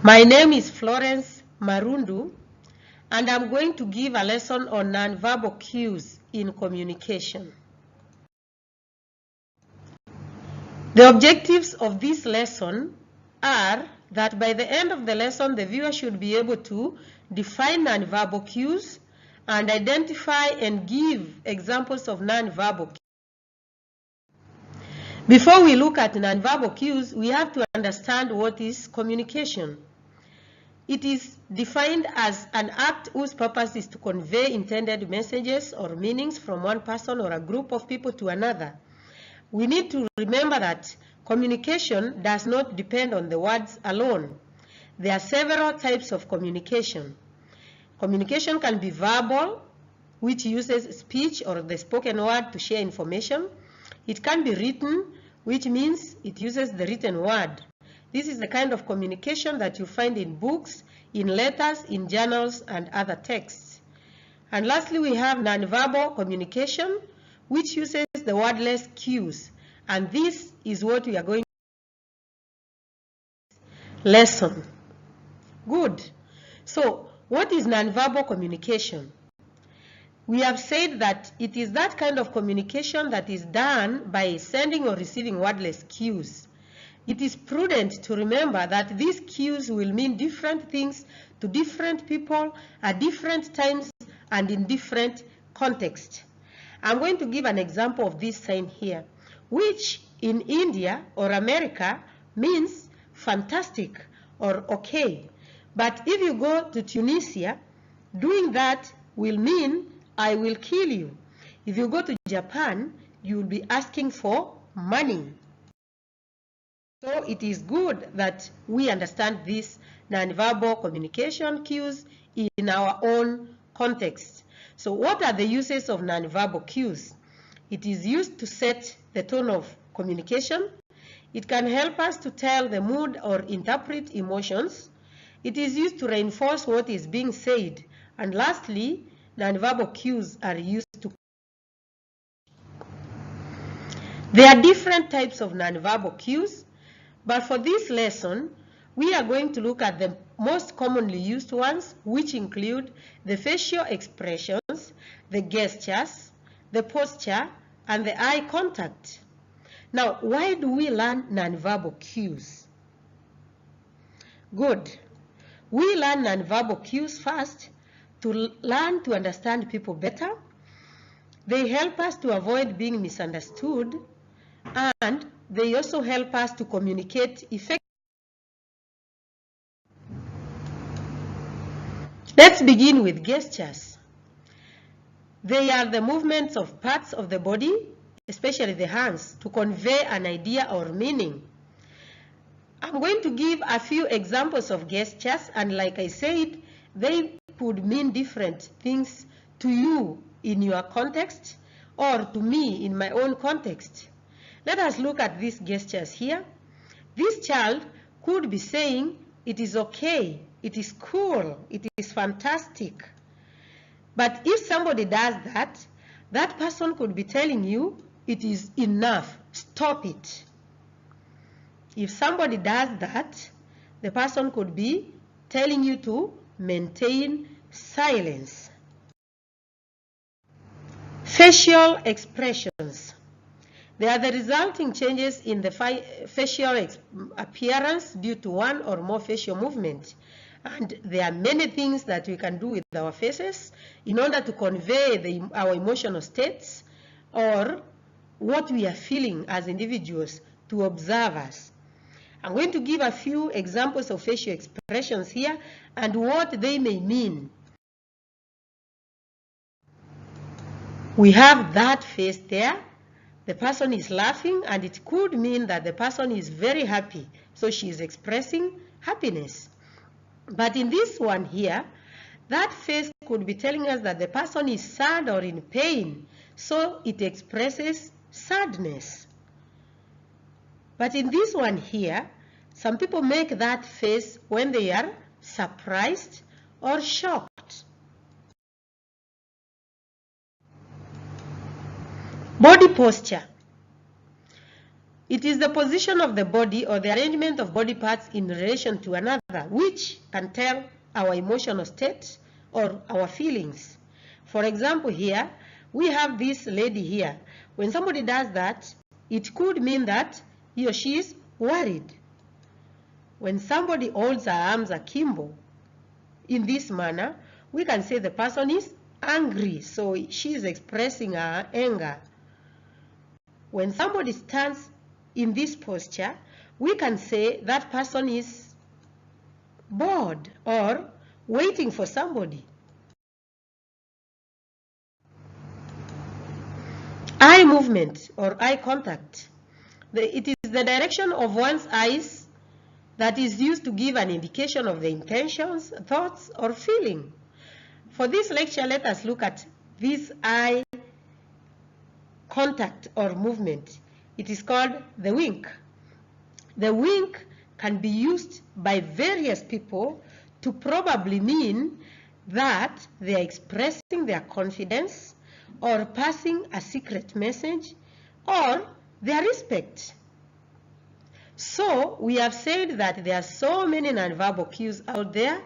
My name is Florence Marundu, and I'm going to give a lesson on nonverbal cues in communication. The objectives of this lesson are that by the end of the lesson, the viewer should be able to define nonverbal cues and identify and give examples of nonverbal cues. Before we look at nonverbal cues, we have to understand what is communication. It is defined as an act whose purpose is to convey intended messages or meanings from one person or a group of people to another. We need to remember that communication does not depend on the words alone. There are several types of communication. Communication can be verbal, which uses speech or the spoken word to share information. It can be written, which means it uses the written word. This is the kind of communication that you find in books, in letters, in journals, and other texts. And lastly, we have nonverbal communication, which uses the wordless cues. And this is what we are going to lesson. Good. So, what is nonverbal communication? We have said that it is that kind of communication that is done by sending or receiving wordless cues. It is prudent to remember that these cues will mean different things to different people at different times and in different contexts. I'm going to give an example of this sign here, which in India or America means fantastic or okay. But if you go to Tunisia, doing that will mean I will kill you. If you go to Japan, you will be asking for money. So it is good that we understand these nonverbal communication cues in our own context. So what are the uses of nonverbal cues? It is used to set the tone of communication. It can help us to tell the mood or interpret emotions. It is used to reinforce what is being said. And lastly, nonverbal cues are used to. There are different types of nonverbal cues. But for this lesson, we are going to look at the most commonly used ones, which include the facial expressions, the gestures, the posture, and the eye contact. Now, why do we learn nonverbal cues? Good. We learn nonverbal cues first to learn to understand people better. They help us to avoid being misunderstood, and they also help us to communicate effectively. Let's begin with gestures. They are the movements of parts of the body, especially the hands, to convey an idea or meaning. I'm going to give a few examples of gestures, and like I said, they could mean different things to you in your context or to me in my own context. Let us look at these gestures here. This child could be saying, it is okay, it is cool, it is fantastic. But if somebody does that, that person could be telling you, it is enough, stop it. If somebody does that, the person could be telling you to maintain silence. Facial expressions. They are the resulting changes in the facial appearance due to one or more facial movements. And there are many things that we can do with our faces in order to convey our emotional states or what we are feeling as individuals to observers. I'm going to give a few examples of facial expressions here and what they may mean. We have that face there. The person is laughing, and it could mean that the person is very happy. So she is expressing happiness. But in this one here, that face could be telling us that the person is sad or in pain. So it expresses sadness. But in this one here, some people make that face when they are surprised or shocked. Body posture. It is the position of the body or the arrangement of body parts in relation to another, which can tell our emotional state or our feelings. For example, here, we have this lady here. When somebody does that, it could mean that he or she is worried. When somebody holds her arms akimbo in this manner, we can say the person is angry, so she is expressing her anger. When somebody stands in this posture, we can say that person is bored or waiting for somebody. Eye movement or eye contact. It is the direction of one's eyes that is used to give an indication of the intentions, thoughts, or feeling. For this lecture, let us look at this eye contact or movement. It is called the wink. The wink can be used by various people to probably mean that they are expressing their confidence or passing a secret message or their respect. So we have said that there are so many nonverbal cues out there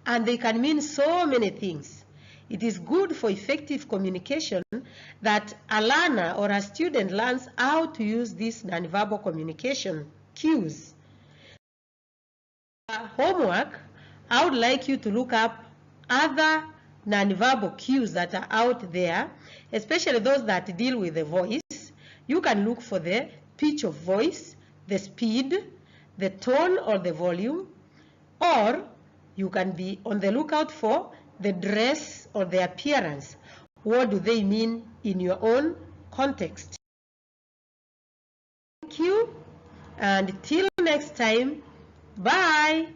and they can mean so many things. It is good for effective communication that a learner or a student learns how to use these nonverbal communication cues. Homework, I would like you to look up other nonverbal cues that are out there, especially those that deal with the voice. You can look for the pitch of voice, the speed, the tone or the volume, or you can be on the lookout for the dress or the appearance. What do they mean in your own context? Thank you, and till next time, bye.